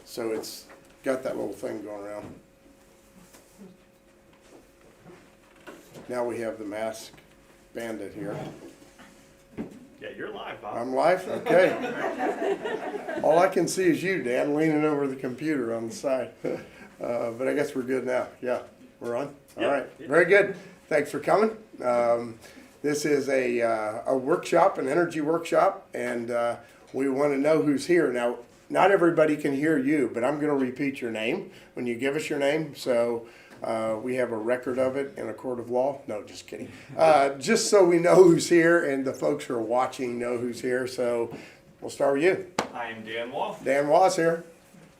So it's got that little thing going around. Now we have the mask bandit here. Yeah, you're live, Bob. I'm live? Okay. All I can see is you, Dan, leaning over the computer on the side. But I guess we're good now. Yeah, we're on? All Yep. right. Very good. Thanks for coming. This is a workshop, an energy workshop, and we want to know who's here. Now, not everybody can hear you, but I'm going to repeat your name when you give us your name. So we have a record of it in a court of law. No, just kidding. Just so we know who's here and the folks who are watching know who's here. So we'll start with you. I'm Dan Wall. Dan Wass here.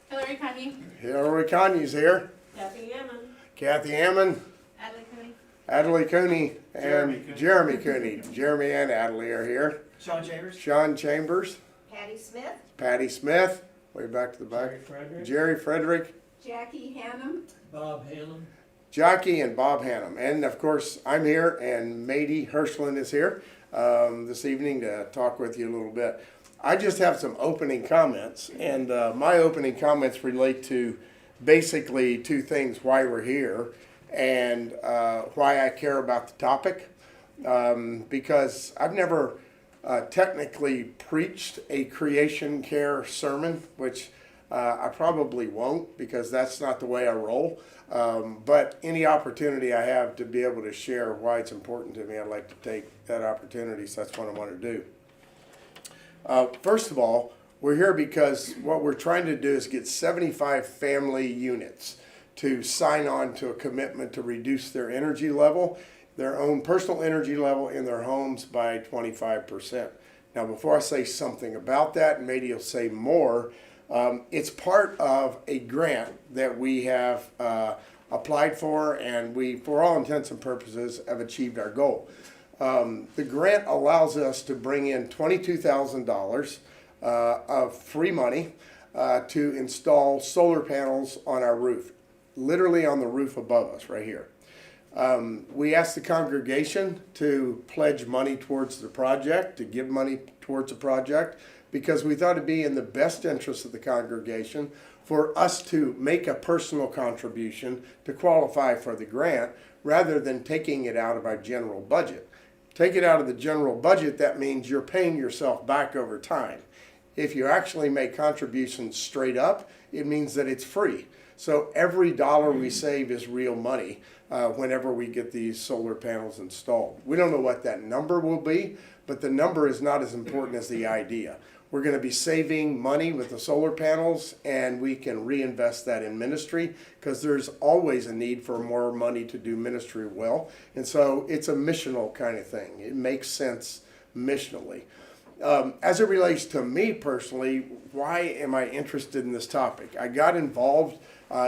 Hillary Cunny. Hillary Conyers here. Kathy Ammon. Kathy Ammon. Adley Cooney. Adley Cooney. Jeremy And Cooney. Jeremy Cooney. Jeremy and Adley are here. Sean Chambers. Sean Chambers. Patty Smith. Patty Smith. Way back to the back. Frederick. Jerry Frederick. Jackie Hannum. Bob Hannum. Jackie and Bob Hannum. And of course, I'm here, and Mady Hirschland is here this evening to talk with you a little bit. I just have some opening comments, and my opening comments relate to basically two things: why we're here and why I care about the topic. Because I've never technically preached a creation care sermon, which I probably won't, because that's not the way I roll. But any opportunity I have to be able to share why it's important to me, I'd like to take that opportunity. So that's what I want to do. First of all, we're here because what we're trying to do is get 75 family units to sign on to a commitment to reduce their energy level, their own personal energy level in their homes by 25%. Now, before I say something about that, and maybe you'll say more, it's part of a grant that we have applied for, and we, for all intents and purposes, have achieved our goal. The grant allows us to bring in $22,000 of free money to install solar panels on our roof, literally on the roof above us right here. We asked the congregation to pledge money towards the project, to give money towards the project, because we thought it'd be in the best interest of the congregation for us to make a personal contribution to qualify for the grant, rather than taking it out of our general budget. Take it out of the general budget, that means you're paying yourself back over time. If you actually make contributions straight up, it means that it's free. So every dollar we save is real money whenever we get these solar panels installed. We don't know what that number will be, but the number is not as important as the idea. We're going to be saving money with the solar panels, and we can reinvest that in ministry, because there's always a need for more money to do ministry well. And so it's a missional kind of thing. It makes sense missionally. As it relates to me personally, why am I interested in this topic? I got involved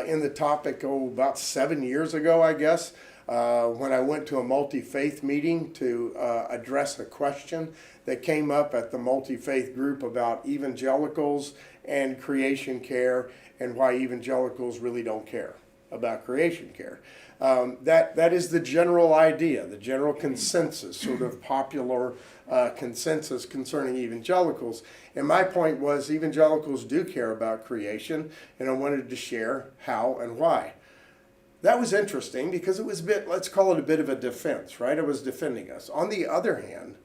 in the topic about 7 years ago, I guess, when I went to a multi-faith meeting to address a question that came up at the multi-faith group about evangelicals and creation care, and why evangelicals really don't care about creation care. That is the general idea, the general consensus, sort of popular consensus concerning evangelicals. And my point was, evangelicals do care about creation, and I wanted to share how and why. That was interesting because it was a bit, let's call it a bit of a defense, right? It was defending us. On the other hand,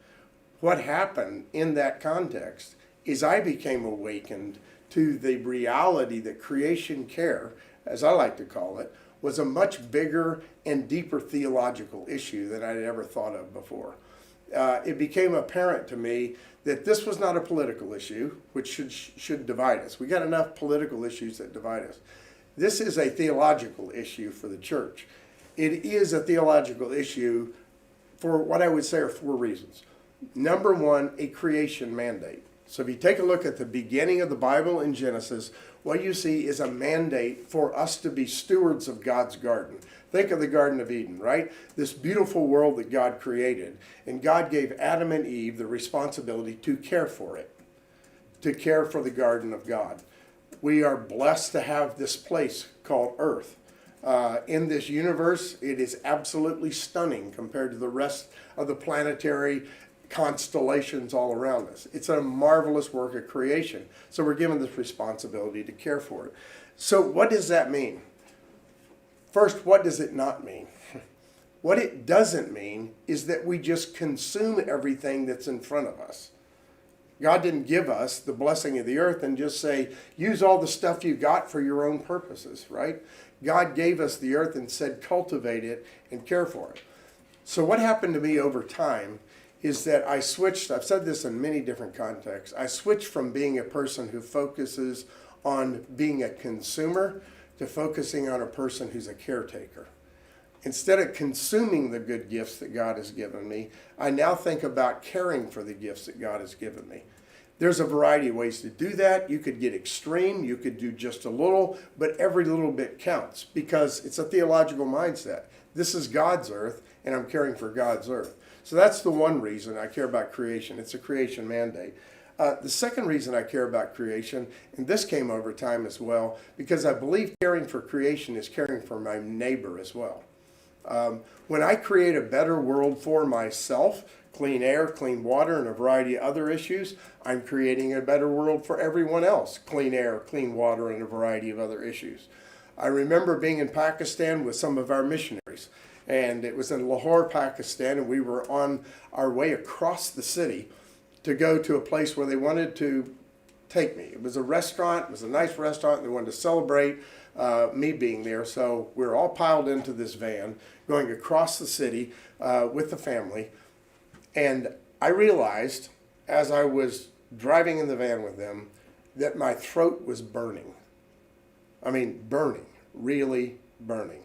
what happened in that context is I became awakened to the reality that creation care, as I like to call it, was a much bigger and deeper theological issue than I'd ever thought of before. It became apparent to me that this was not a political issue, which should divide us. We got enough political issues that divide us. This is a theological issue for the church. It is a theological issue for what I would say are four reasons. Number one, a creation mandate. So if you take a look at the beginning of the Bible in Genesis, what you see is a mandate for us to be stewards of God's garden. Think of the Garden of Eden, right? This beautiful world that God created. And God gave Adam and Eve the responsibility to care for it, to care for the garden of God. We are blessed to have this place called Earth. In this universe, it is absolutely stunning compared to the rest of the planetary constellations all around us. It's a marvelous work of creation. So we're given this responsibility to care for it. So what does that mean? First, what does it not mean? What it doesn't mean is that we just consume everything that's in front of us. God didn't give us the blessing of the earth and just say, use all the stuff you got for your own purposes, right? God gave us the earth and said, cultivate it and care for it. So what happened to me over time is that I switched, I've said this in many different contexts, I switched from being a person who focuses on being a consumer to focusing on a person who's a caretaker. Instead of consuming the good gifts that God has given me, I now think about caring for the gifts that God has given me. There's a variety of ways to do that. You could get extreme, you could do just a little, but every little bit counts because it's a theological mindset. This is God's earth, and I'm caring for God's earth. So that's the one reason I care about creation. It's a creation mandate. The second reason I care about creation, and this came over time as well, because I believe caring for creation is caring for my neighbor as well. When I create a better world for myself, clean air, clean water, and a variety of other issues, I'm creating a better world for everyone else, clean air, clean water, and a variety of other issues. I remember being in Pakistan with some of our missionaries, and it was in Lahore, Pakistan, and we were on our way across the city to go to a place where they wanted to take me. It was a restaurant, it was a nice restaurant, and they wanted to celebrate me being there. So we were all piled into this van going across the city with the family. And I realized as I was driving in the van with them that my throat was burning. I mean, burning, really burning.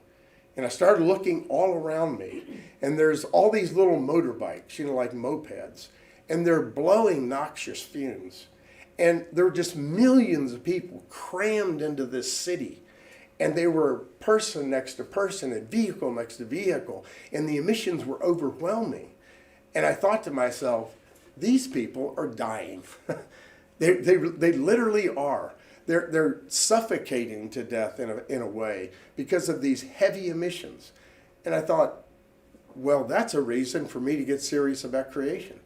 And I started looking all around me, and there's all these little motorbikes, like mopeds, and they're blowing noxious fumes. And there were just millions of people crammed into this city. And they were person next to person and vehicle next to vehicle. And the emissions were overwhelming. And I thought to myself, these people are dying. they literally are. They're suffocating to death in a way because of these heavy emissions. And I thought, well, that's a reason for me to get serious about creation.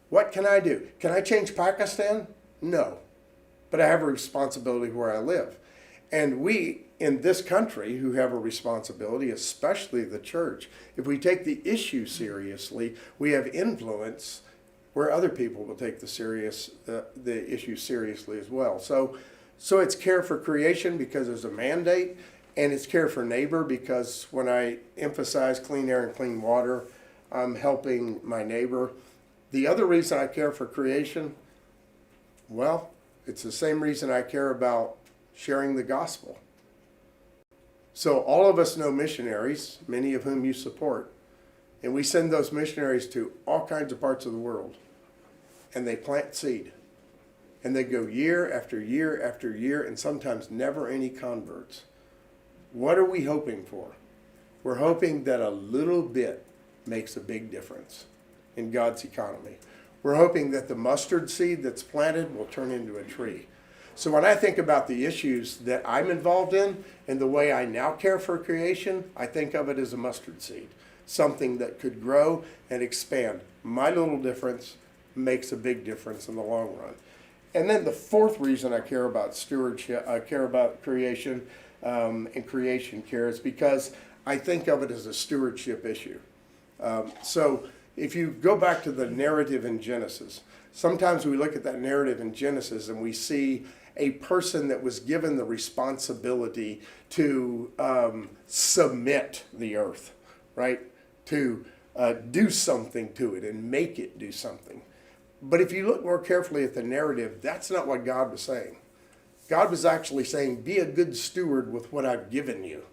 What can I do? Can I change Pakistan? No. But I have a responsibility where I live. And we in this country who have a responsibility, especially the church, if we take the issue seriously, we have influence where other people will take the issue seriously as well. So it's care for creation because there's a mandate, and it's care for neighbor because when I emphasize clean air and clean water, I'm helping my neighbor. The other reason I care for creation, well, it's the same reason I care about sharing the gospel. So all of us know missionaries, many of whom you support, and we send those missionaries to all kinds of parts of the world, and they plant seed. And they go year after year after year, and sometimes never any converts. What are we hoping for? We're hoping that a little bit makes a big difference in God's economy. We're hoping that the mustard seed that's planted will turn into a tree. So when I think about the issues that I'm involved in and the way I now care for creation, I think of it as a mustard seed, something that could grow and expand. My little difference makes a big difference in the long run. And then the fourth reason I care about stewardship, I care about creation and creation care is because I think of it as a stewardship issue. So if you go back to the narrative in Genesis, sometimes we look at that narrative in Genesis and we see a person that was given the responsibility to submit the earth, right? To do something to it and make it do something. But if you look more carefully at the narrative, that's not what God was saying. God was actually saying, be a good steward with what I've given you.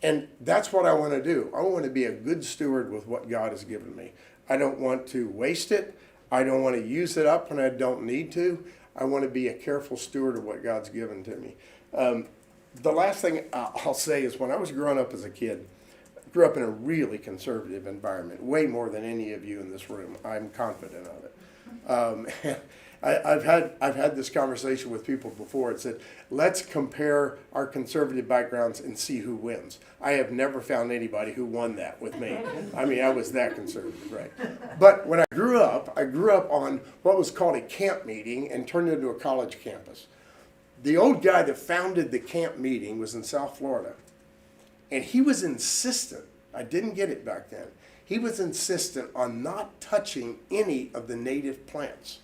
And that's what I want to do. I want to be a good steward with what God has given me. I don't want to waste it. I don't want to use it up when I don't need to. I want to be a careful steward of what God's given to me. The last thing I'll say is when I was growing up as a kid, I grew up in a really conservative environment, way more than any of you in this room. I'm confident of it. I've had this conversation with people before. It said, let's compare our conservative backgrounds and see who wins. I have never found anybody who won that with me. I mean, I was that conservative, right? But when I grew up on what was called a camp meeting and turned into a college campus. The old guy that founded the camp meeting was in South Florida. And he was insistent, I didn't get it back then, he was insistent on not touching any of the native plants.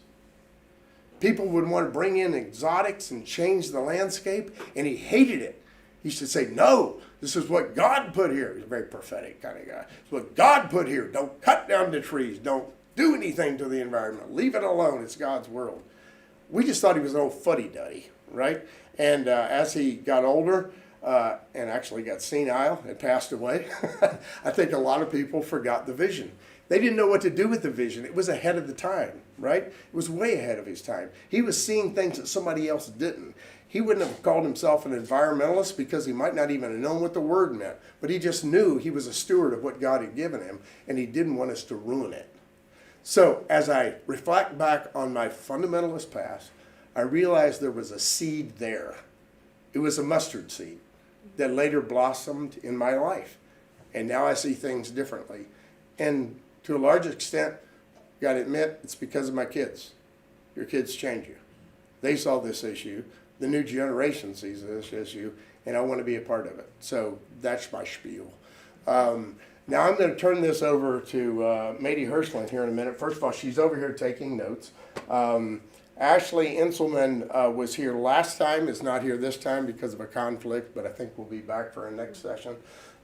People would want to bring in exotics and change the landscape, and he hated it. He used to say, no, this is what God put here. He's a very prophetic kind of guy. It's what God put here. Don't cut down the trees. Don't do anything to the environment. Leave it alone. It's God's world. We just thought he was an old fuddy-duddy, right? And as he got older and actually got senile and passed away, I think a lot of people forgot the vision. They didn't know what to do with the vision. It was ahead of the time, right? It was way ahead of his time. He was seeing things that somebody else didn't. He wouldn't have called himself an environmentalist because he might not even have known what the word meant, but he just knew he was a steward of what God had given him, and he didn't want us to ruin it. So as I reflect back on my fundamentalist past, I realized there was a seed there. It was a mustard seed that later blossomed in my life. And now I see things differently. And to a large extent, got to admit, it's because of my kids. Your kids change you. They saw this issue. The new generation sees this issue, and I want to be a part of it. So that's my spiel. Now I'm going to turn this over to Mady Hirschland here in a minute. First of all, she's over here taking notes. Ashley Inselman was here last time, is not here this time because of a conflict, but I think we'll be back for our next session.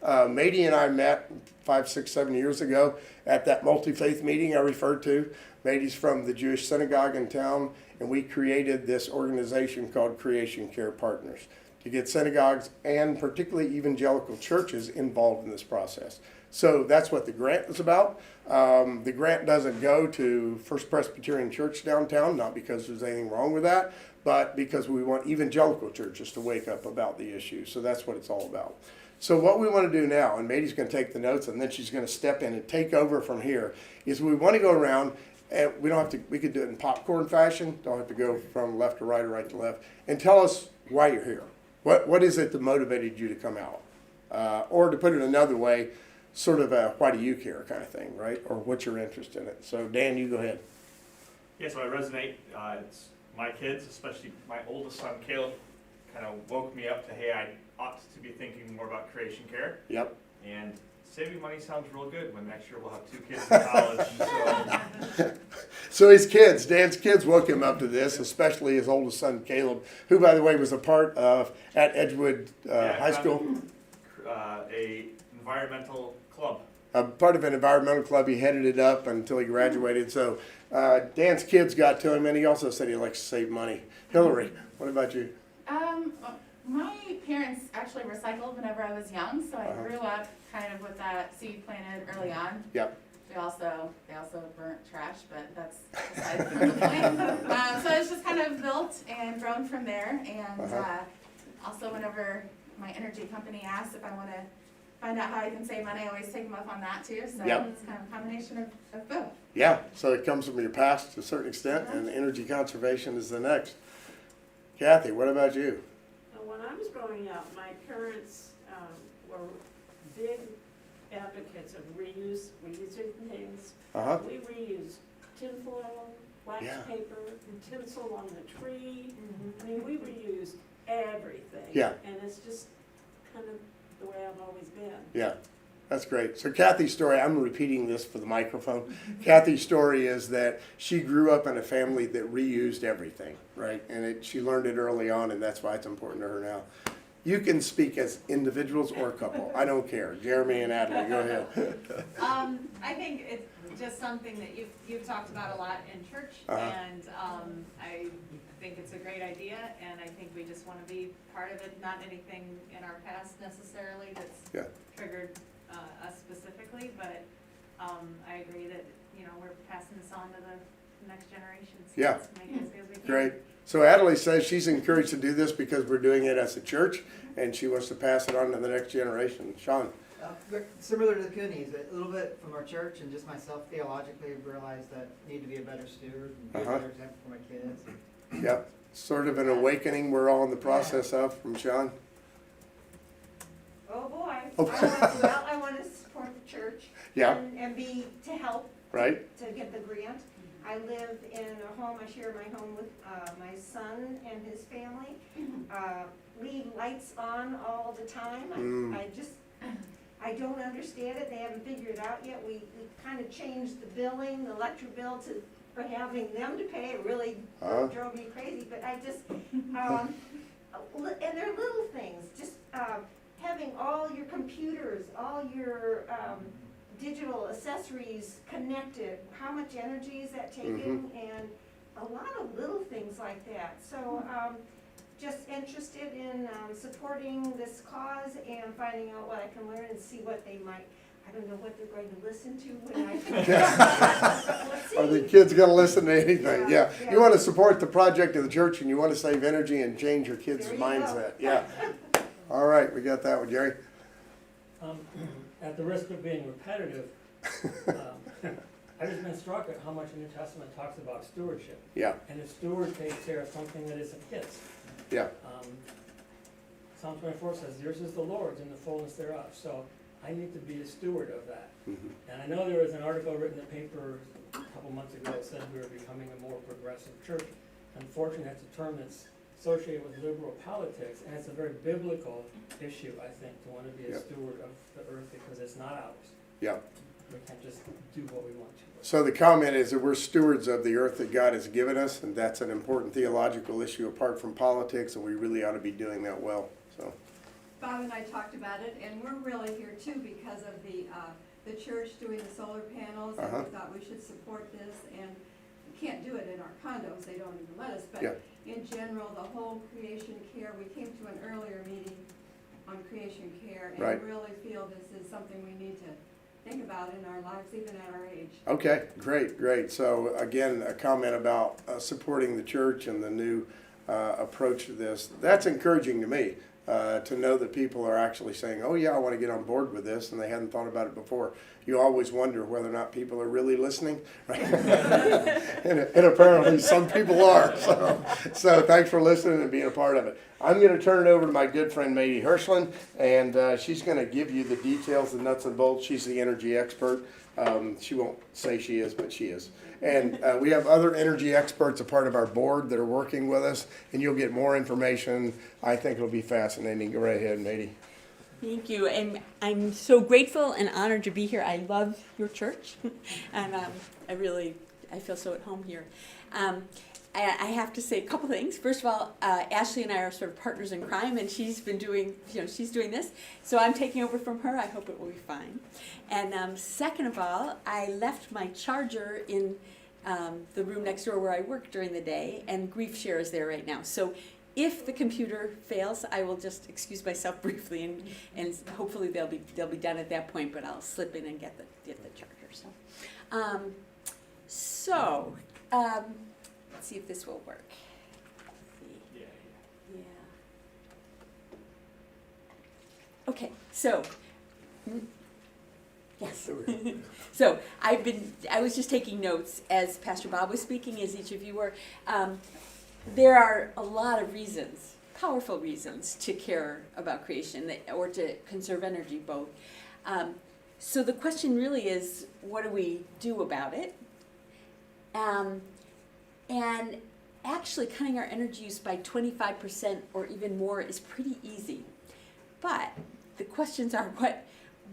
Mady and I met 5, 6, 7 years ago at that multi-faith meeting I referred to. Mady's from the Jewish synagogue in town, and we created this organization called Creation Care Partners to get synagogues and particularly evangelical churches involved in this process. So that's what the grant is about. The grant doesn't go to First Presbyterian Church downtown, not because there's anything wrong with that, but because we want evangelical churches to wake up about the issue. So that's what it's all about. So what we want to do now, and Mady's going to take the notes, and then she's going to step in and take over from here, is we want to go around, and we don't have to, we could do it in popcorn fashion, don't have to go from left to right or right to left, and tell us why you're here. What is it that motivated you to come out? Or to put it another way, sort of a why do you care kind of thing, right? Or what's your interest in it? So Dan, you go ahead. Yeah, so I resonate. It's my kids, especially my oldest son, Caleb, kind of woke me up to, hey, I ought to be thinking more about creation care. Yep. And saving money sounds real good when next year we'll have 2 kids in college. And So his kids, Dan's kids woke him up to this, especially his oldest son, Caleb, who, by the way, was a part of, at Edgewood High School. A environmental club. Part of an environmental club. He headed it up until he graduated. So Dan's kids got to him, and he also said he likes to save money. Hillary, what about you? My parents actually recycled whenever I was young, so I grew up kind of with that seed planted early on. Yep. They also burnt trash, but that's aside from the point. So it's just kind of built and grown from there. And also whenever my energy company asks if I want to find out how I can save money, I always take them up on that too. So it's kind of a combination of both. Yeah, so it comes from your past to a certain extent, and energy conservation is the next. Kathy, what about you? When I was growing up, my parents were big advocates of reusing things. We reused tinfoil, wax paper, and tinsel on the tree. I mean, we reused everything. Yeah. And it's just kind of the way I've always been. Yeah, that's great. So Kathy's story, I'm repeating this for the microphone. Kathy's story is that she grew up in a family that reused everything, right? And she learned it early on, and that's why it's important to her now. You can speak as individuals or a couple. I don't care. Jeremy and Adley, go ahead. I think it's just something that you've talked about a lot in church, and I think it's a great idea, and I think we just want to be part of it. Not anything in our past necessarily that's triggered us specifically, but I agree that we're passing this on to the next generation. So let's make it as good as we can. Great. So Adley says she's encouraged to do this because we're doing it as a church, and she wants to pass it on to the next generation. Sean? Similar to the Coonies, a little bit from our church and just myself theologically have realized that I need to be a better steward and be a better example for my kids. Yep, sort of an awakening we're all in the process of from Sean. Oh, boy. Oh. Well, I want to support the church. Yeah. And be, to help. Right. To get the grant. I live in a home, I share my home with my son and his family. Leave lights on all the time. I don't understand it. They haven't figured it out yet. We kind of changed the billing, the electric bill for having them to pay. It really drove me crazy, but I just, and they're little things, just having all your computers, all your digital accessories connected, how much energy is that taking, and a lot of little things like that. So just interested in supporting this cause and finding out what I can learn and see what they might, I don't know what they're going to listen to when I. Let's see. Are the kids gonna listen to anything? Yeah, Yeah. yeah. You wanna support the project of the church and you wanna save energy and change your kids' There you go. mindset. Yeah. All right, we got that one, Jerry. At the risk of being repetitive, I've just been struck at how much the New Testament talks about stewardship. Yeah, And a steward takes care of something that isn't his. yeah, Psalm 24 says, yours is the Lord's and the fullness thereof. So I need to be a steward of that. And I know there was an article written in the paper a couple months ago that said we were becoming a more progressive church. Unfortunately, that's a term that's associated with liberal politics, and it's a very biblical issue, I think, to want to be a Yep. steward of the earth because it's not ours. yeah. We can't just do what we want to. So the comment is that we're stewards of the earth that God has given us, and that's an important theological issue apart from politics, and we really ought to be doing that well, so. Bob and I talked about it, and we're really here too because of the church doing the solar panels, and we thought we should support this, and we can't do it in our condos, they don't even let us, but Yeah. in general, the whole creation care, we came to an earlier meeting on creation care, and Right. really feel this is something we need to think about in our lives, even at our age. Okay, great, great. So again, a comment about supporting the church and the new approach to this. That's encouraging to me, to know that people are actually saying, oh yeah, I want to get on board with this, and they hadn't thought about it before. You always wonder whether or not people are really listening, right? and apparently some people are. So thanks for listening and being a part of it. I'm going to turn it over to my good friend Mady Hirschland, and she's going to give you the details, the nuts and bolts. She's the energy expert. She won't say she is, but she is. And we have other energy experts, a part of our board, that are working with us, and you'll get more information. I think it'll be fascinating. Go right ahead, Mady. Thank you, and I'm so grateful and honored to be here. I love your church, and I feel so at home here. I have to say a couple things. First of all, Ashley and I are sort of partners in crime, and she's been doing, she's doing this, so I'm taking over from her. I hope it will be fine. And second of all, I left my charger in the room next door where I work during the day, and Grief Share is there right now. So if the computer fails, I will just excuse myself briefly, and hopefully they'll be done at that point. But I'll slip in and get the charger. So, let's see if this will work. Yeah. Yeah. Okay, so, yes. So I was just taking notes as Pastor Bob was speaking, as each of you were. There are a lot of reasons, powerful reasons, to care about creation or to conserve energy, both. So the question really is, what do we do about it? And actually cutting our energy use by 25% or even more is pretty easy. But the questions are,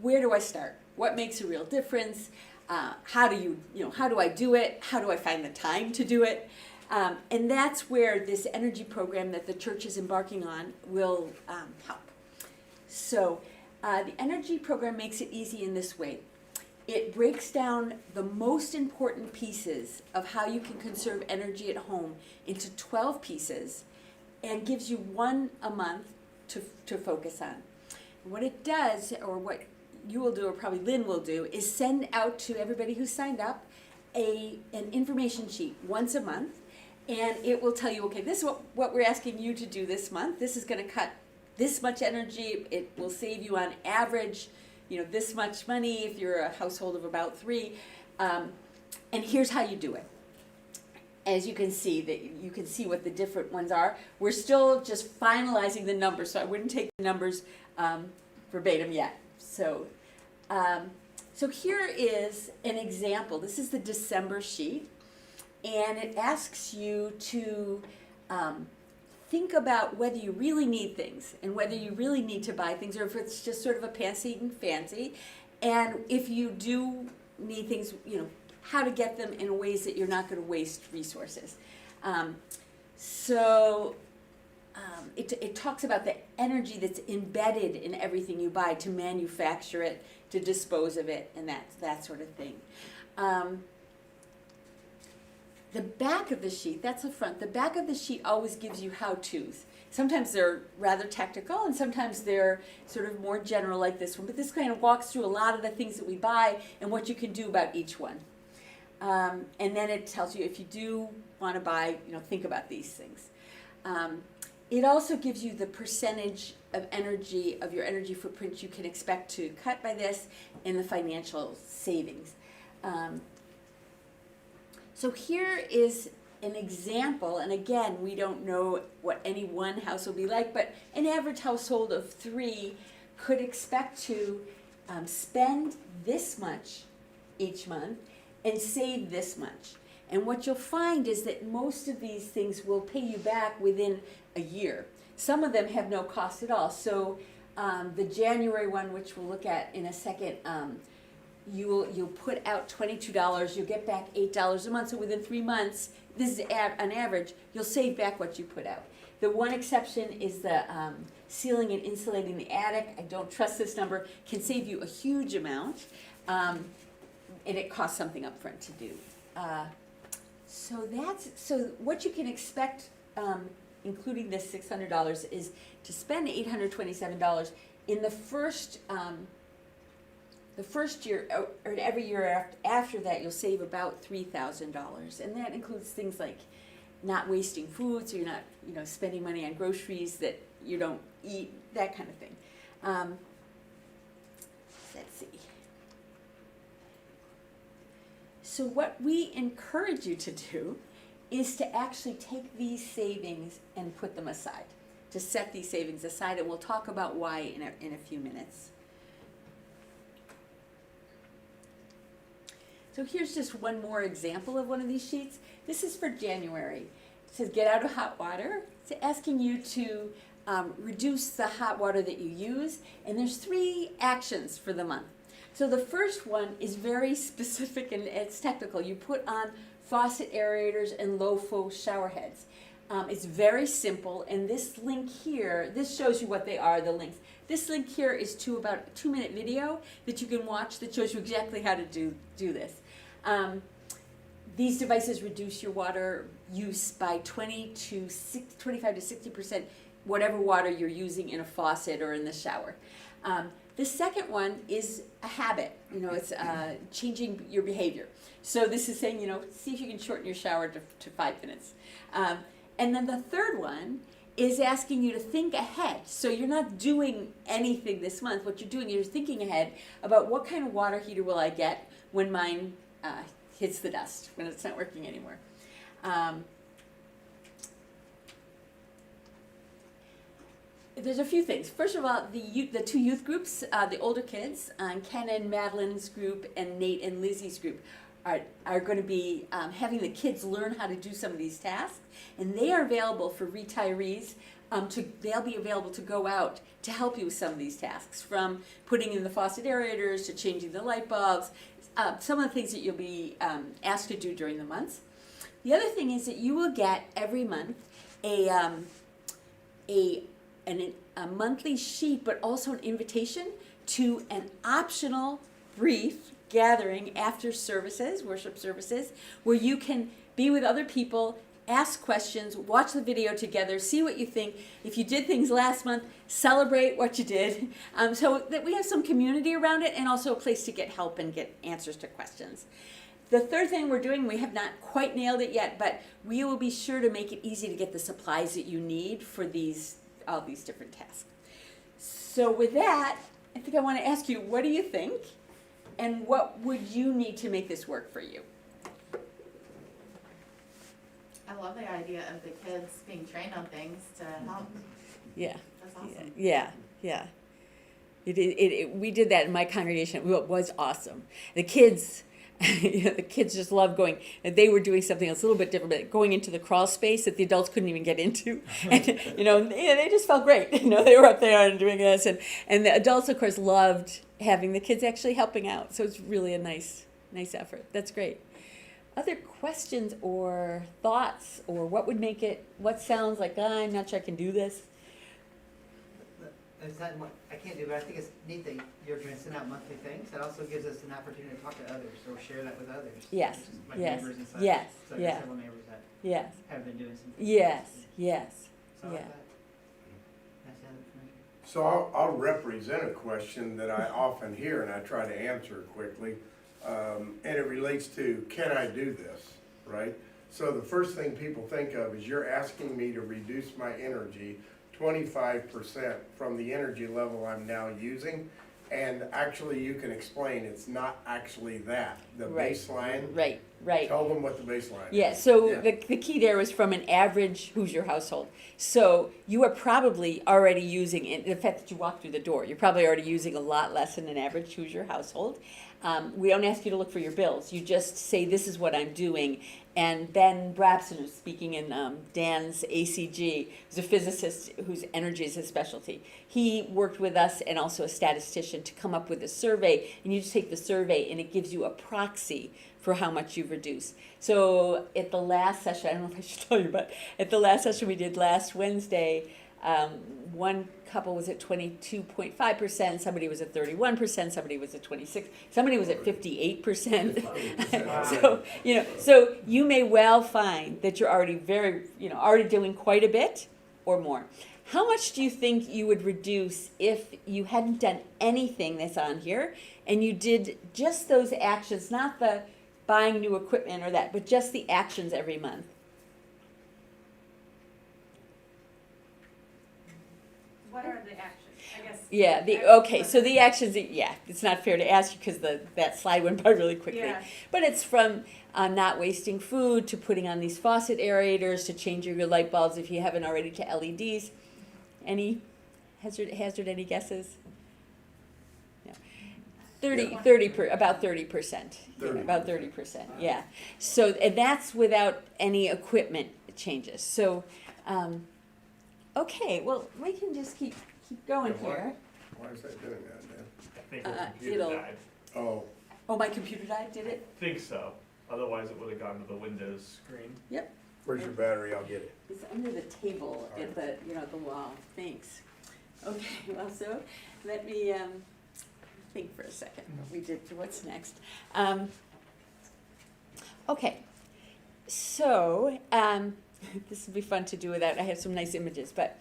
where do I start? What makes a real difference? How do I do it? How do I find the time to do it? And that's where this energy program that the church is embarking on will help. So the energy program makes it easy in this way. It breaks down the most important pieces of how you can conserve energy at home into 12 pieces and gives you one a month to focus on. And what it does, or what you will do, or probably Lynn will do, is send out to everybody who's signed up an information sheet once a month. And it will tell you, okay, this is what we're asking you to do this month. This is going to cut this much energy. It will save you on average this much money if you're a household of about 3. And here's how you do it. As you can see, you can see what the different ones are. We're still just finalizing the numbers, so I wouldn't take the numbers verbatim yet. So here is an example. This is the December sheet, and it asks you to think about whether you really need things and whether you really need to buy things, or if it's just sort of a passing fancy. And if you do need things, how to get them in ways that you're not going to waste resources. It talks about the energy that's embedded in everything you buy to manufacture it, to dispose of it, and that sort of thing. The back of the sheet, that's the front, the back of the sheet always gives you how-tos. Sometimes they're rather technical, and sometimes they're sort of more general like this one, but this kind of walks through a lot of the things that we buy and what you can do about each one. And then it tells you if you do want to buy, think about these things. It also gives you the percentage of energy, of your energy footprint you can expect to cut by this, and the financial savings. So here is an example, and again, we don't know what any one house will be like, but an average household of 3 could expect to spend this much each month and save this much. And what you'll find is that most of these things will pay you back within a year. Some of them have no cost at all. So the January one, which we'll look at in a second, you'll put out $22, you'll get back $8 a month. So within 3 months, this is an average, you'll save back what you put out. The one exception is the sealing and insulating the attic. I don't trust this number, can save you a huge amount. And it costs something up front to do. So what you can expect, including this $600, is to spend $827 in the first year, or every year after that, you'll save about $3,000, and that includes things like not wasting food, so you're not, spending money on groceries that you don't eat, that kind of thing. Let's see. So what we encourage you to do is to actually take these savings and put them aside, to set these savings aside, and we'll talk about why in a few minutes. So here's just one more example of one of these sheets. This is for January. It says get out of hot water. It's asking you to reduce the hot water that you use, and there's 3 actions for the month. So the first one is very specific and it's technical. You put on faucet aerators and low flow shower heads. It's very simple, and this link here, this shows you what they are, the links. This link here is to about a 2-minute video that you can watch that shows you exactly how to do this. These devices reduce your water use by 25 to 60%, whatever water you're using in a faucet or in the shower. The second one is a habit. It's changing your behavior. So this is saying, see if you can shorten your shower to 5 minutes. And then the third one is asking you to think ahead. So you're not doing anything this month. What you're doing is you're thinking ahead about what kind of water heater will I get when mine hits the dust, when it's not working anymore. There's a few things. First of all, the 2 youth groups, the older kids, Ken and Madeline's group and Nate and Lizzie's group, are going to be having the kids learn how to do some of these tasks, and they are available for retirees. They'll be available to go out to help you with some of these tasks, from putting in the faucet aerators to changing the light bulbs, some of the things that you'll be asked to do during the months. The other thing is that you will get every month a monthly sheet, but also an invitation to an optional brief gathering after services, worship services, where you can be with other people, ask questions, watch the video together, see what you think. If you did things last month, celebrate what you did. So that we have some community around it, and also a place to get help and get answers to questions. The third thing we're doing, we have not quite nailed it yet, but we will be sure to make it easy to get the supplies that you need for all these different tasks. So with that, I think I want to ask you, what do you think? And what would you need to make this work for you? I love the idea of the kids being trained on things to help. Yeah. That's awesome. Yeah. We did that in my congregation. It was awesome. The kids, the kids just loved going. And they were doing something else a little bit different, but going into the crawl space that the adults couldn't even get into. And, they just felt great. They were up there and doing this, and the adults, of course, loved having the kids actually helping out. So it's really a nice effort. That's great. Other questions or thoughts, or what sounds like, I'm not sure I can do this? It's not what I can't do, but I think it's neat that you're going to send out monthly things. That also gives us an opportunity to talk to others or share that with others. Yes, Like yes, neighbors and such. yes, So yeah. there's several neighbors that Yes, have been doing some. yes. So I like yeah. that. Nice to have information. So I'll represent a question that I often hear, and I try to answer quickly. And it relates to, can I do this, right? So the first thing people think of is you're asking me to reduce my energy 25% from the energy level I'm now using. And actually, you can explain it's not actually that. The Right. baseline, Right. tell them what the baseline is. Yeah, so Yeah. the key there was from an average Hoosier household. So you are probably already using, in the fact that you walk through the door, you're probably already using a lot less than an average Hoosier household. We don't ask you to look for your bills. You just say, this is what I'm doing. And Ben Brabson, who's speaking in Dan's ACG, who's a physicist whose energy is his specialty. He worked with us and also a statistician to come up with a survey. And you just take the survey and it gives you a proxy for how much you've reduced. So at the last session, I don't know if I should tell you, but at the last session we did last Wednesday, one couple was at 22.5%, somebody was at 31%, somebody was at 26%, somebody was at 58%. So you may well find that you're already already doing quite a bit or more. How much do you think you would reduce if you hadn't done anything that's on here and you did just those actions, not the buying new equipment or that, but just the actions every month? What are the actions? I guess. Yeah, so the actions, it's not fair to ask you because that slide went by really quickly. Yeah. But it's from not wasting food to putting on these faucet aerators to changing your light bulbs if you haven't already to LEDs. Any hazard any guesses? No. About 30%. About 30%, yeah. So, and that's without any equipment changes. So, okay, well, we can just keep going And why- here. Why is that doing that, Dan? I think our computer it'll- died. Oh, Oh, my computer died, did it? I think so. Otherwise, it would have gone to the Windows screen. where's your battery? I'll get it. It's under the table at the wall. Thanks. Okay, well, so let me think for a second what we did. What's next? Okay, so this would be fun to do without. I have some nice images, but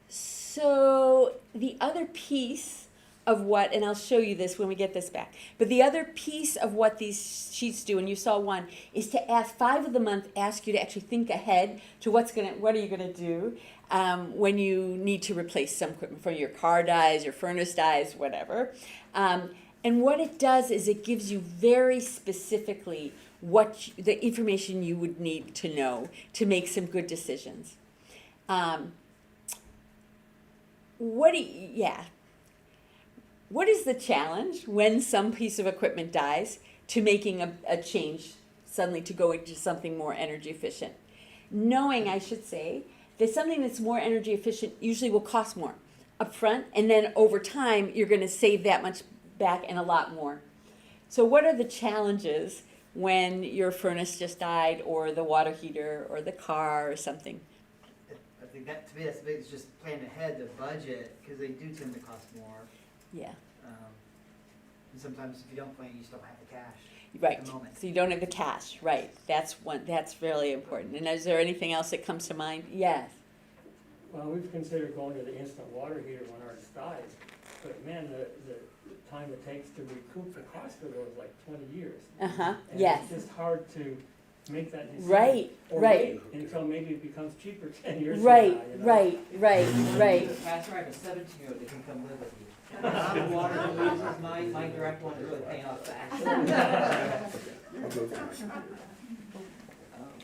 so the other piece of what, and I'll show you this when we get this back, but the other piece of what these sheets do, and you saw one, is to ask 5 of the month, ask you to actually think ahead to what are you gonna do when you need to replace some equipment, from your car dies, your furnace dies, whatever. And what it does is it gives you very specifically the information you would need to know to make some good decisions. What is the challenge when some piece of equipment dies to making a change suddenly to go into something more energy efficient? Knowing, I should say, that something that's more energy efficient usually will cost more upfront, and then over time you're going to save that much back and a lot more. So what are the challenges when your furnace just died, or the water heater, or the car, or something? I think that, to me, that's the biggest, just plan ahead to budget, because they do tend to cost more. Yeah, And sometimes if you don't plan, you just don't have the cash right. at the moment. So you don't have the cash, right? That's really important. And is there anything else that comes to mind? Yes. Well, we've considered going to the instant water heater when ours dies, but man, the time it takes to recoup the cost of those is like 20 years. Uh-huh, And yes. it's just hard to make that decision. Right, Or right. wait until maybe it becomes cheaper 10 years from Right, now, you know? right. Pastor, I have a 17-year-old that can come live with you. I'm the water that loses my direct one is really paying off fast.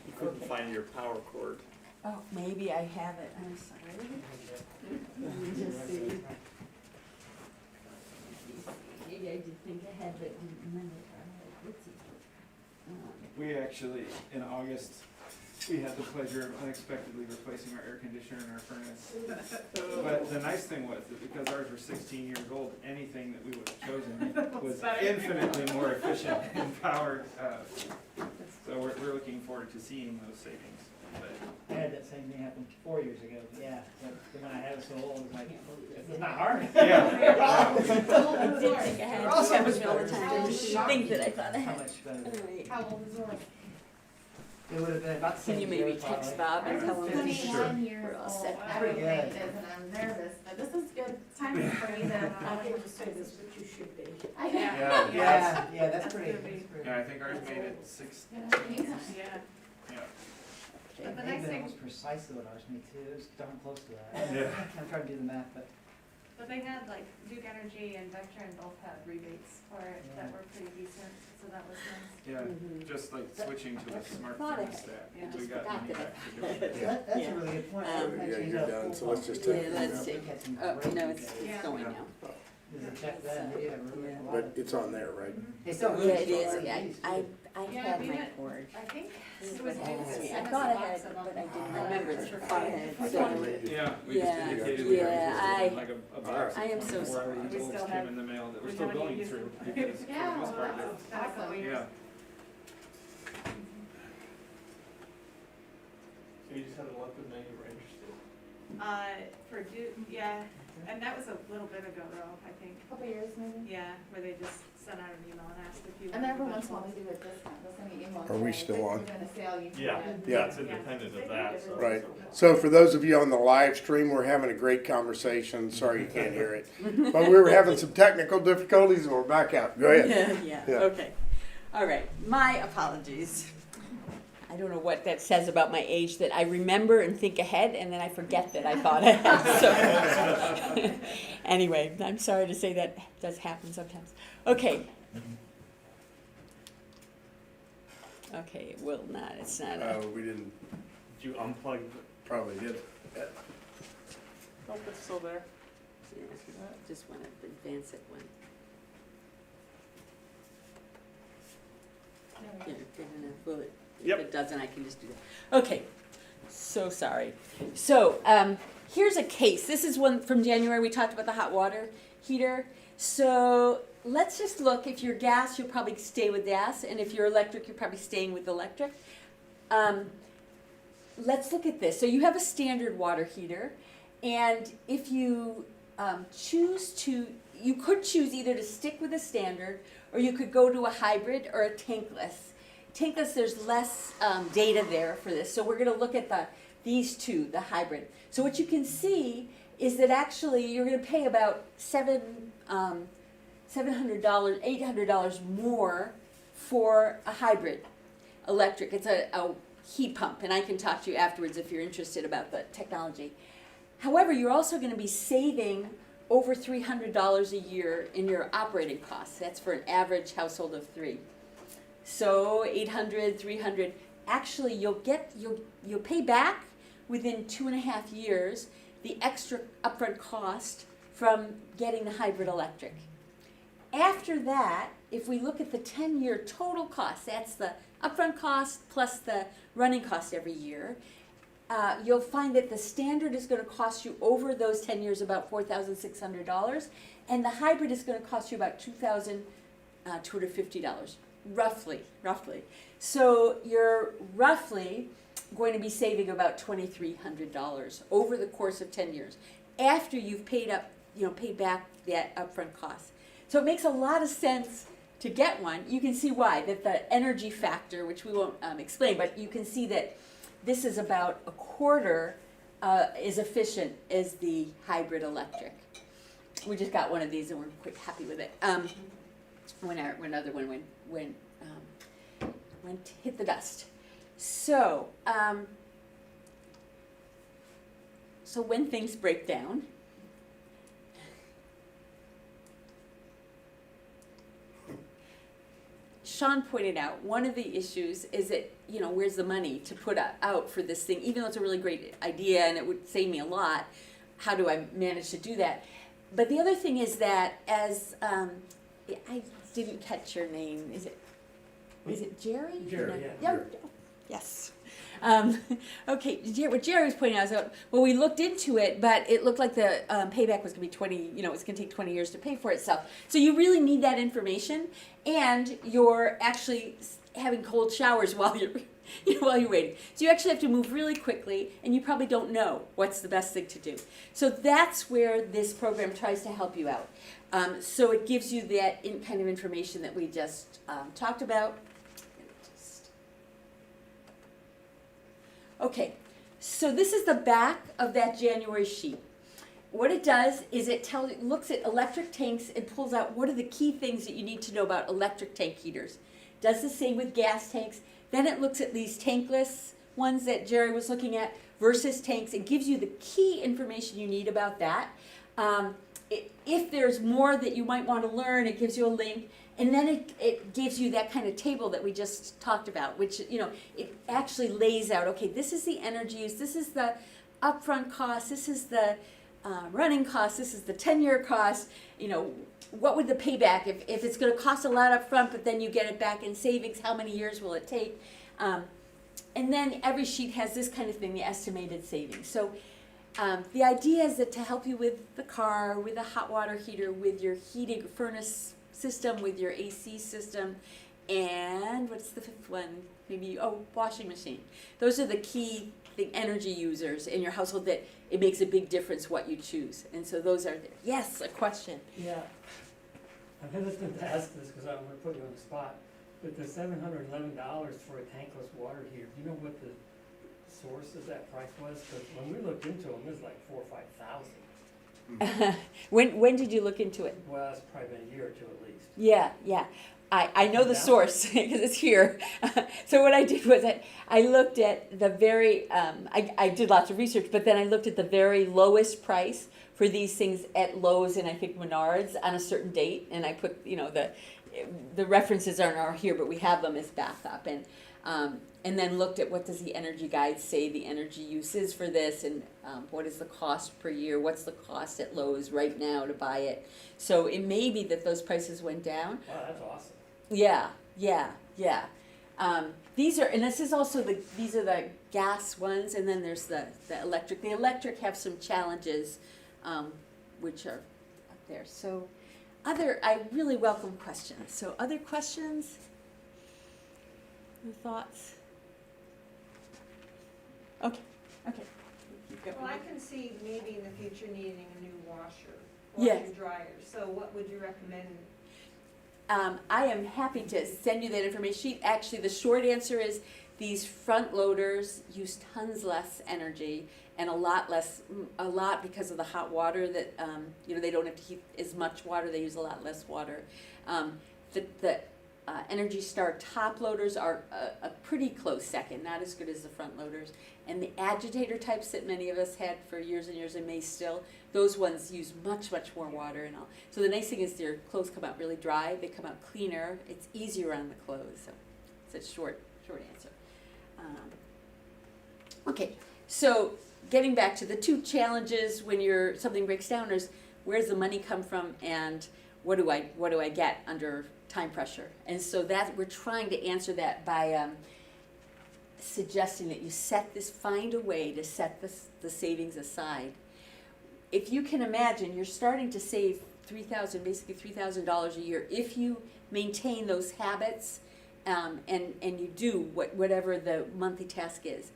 You couldn't find your power cord. Oh, maybe I have it, I'm sorry. Let me just see. Maybe I did think ahead but didn't remember. Let's see. We actually, in August, we had the pleasure of unexpectedly replacing our air conditioner and our furnace. But the nice thing was that because ours were 16 years old, anything that we would have chosen was infinitely more efficient in power. So we're looking forward to seeing those savings. But I had that same thing happen 4 years ago, yeah, but when I had it so old, it was like, it's not hard. I did think ahead. We're all so Happens much all the better. time. I just didn't think that I thought How ahead. much better? Alright. How old is yours? It would have been about the same. Can you as yours, maybe text probably. Bob and tell him? I'm 21 years We're all old. set. Everything Pretty is, good. and I'm nervous, but this is good timing for me to. I hate to say this, but you should be. Yeah, that's pretty. gonna be- yeah, I think ours made it 6. Yeah. Yeah. But the They've nice been thing, almost precisely what ours made too, it was darn close to that. Yeah. I'm trying to do the math, but but they had like Duke Energy and Vectren both had rebates for it that were pretty decent, so that was nice. Yeah, Mhm. just like switching to a smart thought I had- thermostat. Yeah. We Just got forgot money that back for doing it. that's Yeah. a really good point. Um, I Yeah, changed you're out done, full so let's pump. just Yeah, take let's see. We had some Oh, great no, it's rebates. going Yeah. now. You can check that, they have really a lot But of- it's on there, right? It's still Yeah, really it is. strong Yeah, RVs, I too. Yeah, had we my went- cord. I think This it is was what Duke happens that to me. I sent us thought a I box had, of them. but I didn't remember. Just I for thought I fun. had. I So, thought maybe- Yeah, we Yeah, just indicated we yeah, were like a box I am of so 24 hour sorry. We olds still came have- in the mail that we're we still haven't going used through it. because for Yeah, the most part, well, It's been a couple Awesome. years. yeah. So you just had to let them know you were interested. For Duke, yeah, and that was a little bit ago though, I think, Couple years maybe. yeah, where they just sent out an email and asked if you. And wanted every to once in a while bunch we do a discount, they'll send me emails. Are we saying, still on? We're doing a sale, you can. Yeah, Yeah. it's independent of that, so. Right. So for those of you on the live stream, we're having a great conversation. Sorry you can't hear it. But we were having some technical difficulties and we're back out. Go ahead. Yeah, Yeah. okay. All right, my apologies. I don't know what that says about my age, that I remember and think ahead, and then I forget that I thought ahead. So, anyway, I'm sorry to say that does happen sometimes. Okay. Okay, it will not, it's not a, We didn't, Did you unplug the, probably did. oh, it's still there. yeah, just want to advance it one. Yeah, good enough. Will it? Yep. If it doesn't, I can just do that. Okay, so sorry. So here's a case. This is one from January. We talked about the hot water heater. So let's just look. If you're gas, you'll probably stay with gas, and if you're electric, you're probably staying with electric. Let's look at this. So you have a standard water heater, and if you choose to, you could choose either to stick with a standard, or you could go to a hybrid or a tankless. Tankless, there's less data there for this, so we're going to look at these two, the hybrid. So what you can see is that actually you're going to pay about $700, $800 more for a hybrid electric. It's a heat pump, and I can talk to you afterwards if you're interested about the technology. However, you're also going to be saving over $300 a year in your operating costs. That's for an average household of 3. So 800, 300. Actually, you'll pay back within 2.5 years the extra upfront cost from getting the hybrid electric. After that, if we look at the 10-year total cost, that's the upfront cost plus the running cost every year, you'll find that the standard is going to cost you over those 10 years about $4,600, and the hybrid is going to cost you about $2,250, roughly. So you're roughly going to be saving about $2,300 over the course of 10 years after you've paid back that upfront cost. So it makes a lot of sense to get one. You can see why, that the energy factor, which we won't explain, but you can see that this is about a quarter as efficient as the hybrid electric. We just got one of these and we're quite happy with it. When our another one went hit the dust. So, so when things break down, Sean pointed out, one of the issues is that, you know, where's the money to put out for this thing? Even though it's a really great idea and it would save me a lot, how do I manage to do that? But the other thing is that as, I didn't catch your name, is it Jerry? Jerry, No. yeah. Yes. Okay, what Jerry was pointing out is that, well, we looked into it, but it looked like the payback was going to be 20, you know, it's going to take 20 years to pay for itself. So you really need that information, and you're actually having cold showers while you're, you know, while you're waiting. So you actually have to move really quickly, and you probably don't know what's the best thing to do. So that's where this program tries to help you out. So it gives you that kind of information that we just talked about. Okay, so this is the back of that January sheet. What it does is it looks at electric tanks and pulls out what are the key things that you need to know about electric tank heaters. Does the same with gas tanks. Then it looks at these tankless ones that Jerry was looking at versus tanks. It gives you the key information you need about that. If there's more that you might want to learn, it gives you a link. And then it gives you that kind of table that we just talked about, which, you know, it actually lays out, okay, this is the energy use, this is the upfront cost, this is the running cost, this is the 10-year cost, you know, what would the payback, if it's going to cost a lot up front, but then you get it back in savings, how many years will it take? And then every sheet has this kind of thing, the estimated savings. So the idea is that to help you with the car, with a hot water heater, with your heating furnace system, with your AC system, and what's the fifth one? Maybe, washing machine. Those are the key energy users in your household that it makes a big difference what you choose. And so those are there. Yes, a question. Yeah, I'm hesitant to ask this because I'm gonna put you on the spot, but the $711 for a tankless water heater, do you know what the source of that price was? Because when we looked into them, it was like $4,000 or $5,000. When did you look into it? Well, it's probably been a year or two at least. Yeah. I know the Yeah. source because it's here. So what I did was I looked at the very, I did lots of research, but then I looked at the very lowest price for these things at Lowe's and I think Menards on a certain date, and I put, you know, the references aren't here, but we have them as backup, and then looked at what does the energy guide say the energy use is for this, and what is the cost per year, what's the cost at Lowe's right now to buy it. So it may be that those prices went down. Wow, that's awesome. Yeah. These are, and this is also these are the gas ones, and then there's the electric. The electric have some challenges, which are up there. So I really welcome questions. So other questions? Other thoughts? Okay. Keep going. Well, I can see maybe in the future needing a new washer, Yes. dryer, so what would you recommend? I am happy to send you that information sheet. Actually, the short answer is these front loaders use tons less energy and a lot because of the hot water that, you know, they don't have to heat as much water, they use a lot less water. The Energy Star top loaders are a pretty close second, not as good as the front loaders. And the agitator types that many of us had for years and years and may still, those ones use much more water and all. So the nice thing is their clothes come out really dry, they come out cleaner, it's easier on the clothes. So it's a short answer. Okay, so getting back to the two challenges when something breaks down is where's the money come from and what do I get under time pressure? And so that we're trying to answer that by suggesting that you find a way to set the savings aside. If you can imagine, you're starting to save basically $3,000 a year if you maintain those habits and you do whatever the monthly task is.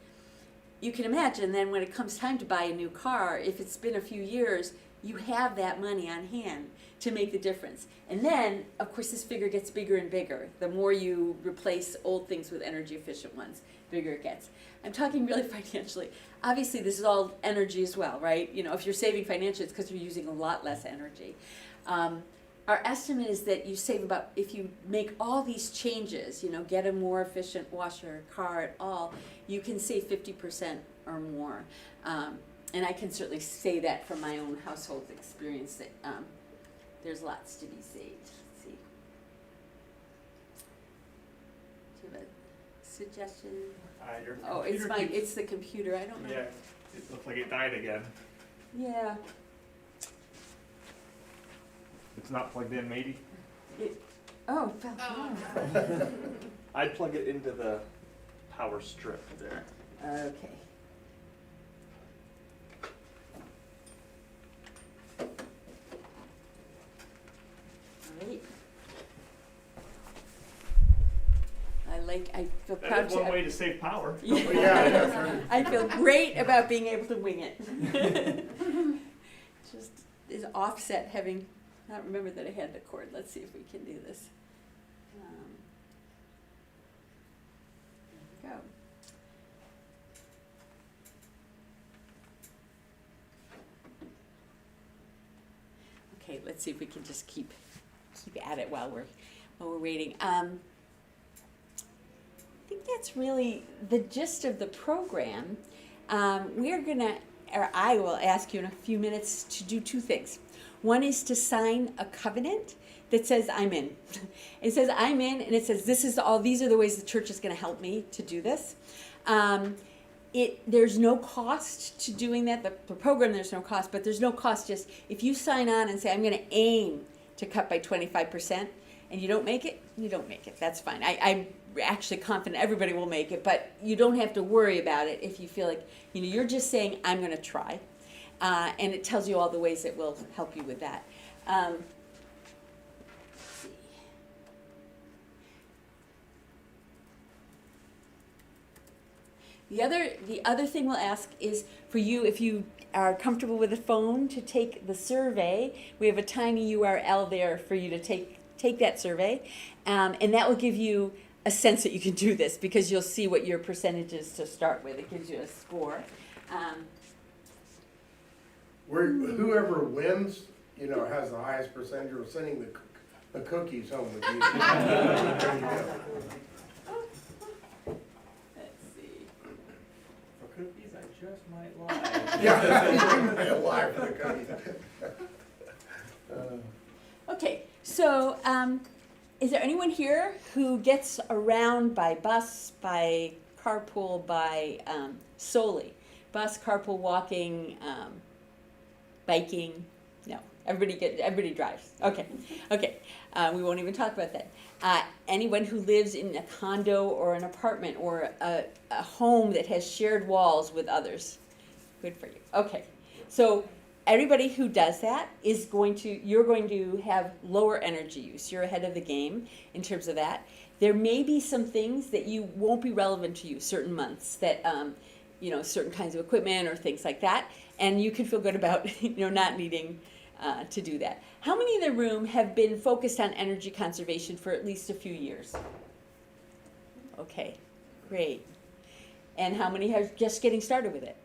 You can imagine then when it comes time to buy a new car, if it's been a few years, you have that money on hand to make the difference. And then, of course, this figure gets bigger and bigger. The more you replace old things with energy efficient ones, bigger it gets. I'm talking really financially. Obviously, this is all energy as well, right? You know, if you're saving financially, it's because you're using a lot less energy. our estimate is that you save about, if you make all these changes, get a more efficient washer, car, and all, you can save 50% or more. And I can certainly say that from my own household experience that there's lots to be saved. Let's see. Do you have a suggestion? Your Oh, it's computer keeps- it's the computer, I don't know. Yeah, it looks like it died again. Yeah. It's not plugged in, maybe? Oh, it fell down. I'd plug it into the power strip there. Okay. Alright. I feel proud That is to. one way to save power. Yeah. I feel great about being able to wing it. Just is offset having not remembered that I had the cord. Let's see if we can do this. There we go. Okay, let's see if we can just keep at it while we're waiting. I think that's really the gist of the program. I will ask you in a few minutes to do two things. One is to sign a covenant that says I'm in. It says I'm in, and it says these are the ways the church is going to help me to do this. There's no cost to doing that. The program, there's no cost, but there's no cost just if you sign on and say I'm going to aim to cut by 25%, and you don't make it, you don't make it. That's fine. I'm actually confident everybody will make it, but you don't have to worry about it if you feel like you're just saying I'm going to try, and it tells you all the ways that will help you with that. Let's see. The other thing we'll ask is for you, if you are comfortable with a phone, to take the survey. We have a tiny URL there for you to take that survey, and that will give you a sense that you can do this because you'll see what your percentage is to start with. It gives you a score. Whoever wins, has the highest percentage, we're sending the cookies home with you. There you go. Let's see. For cookies, I just might lie. Yeah, lie for the cookies. Okay, so is there anyone here who gets around by bus, by carpool, by solely? Bus, carpool, walking, biking? No, everybody drives. Okay. We won't even talk about that. Anyone who lives in a condo or an apartment or a home that has shared walls with others? Good for you. Okay, so everybody who does that you're going to have lower energy use. You're ahead of the game in terms of that. There may be some things that you won't be relevant to you certain months that, certain kinds of equipment or things like that. And you can feel good about, not needing to do that. How many in the room have been focused on energy conservation for at least a few years? Okay, great. And how many are just getting started with it?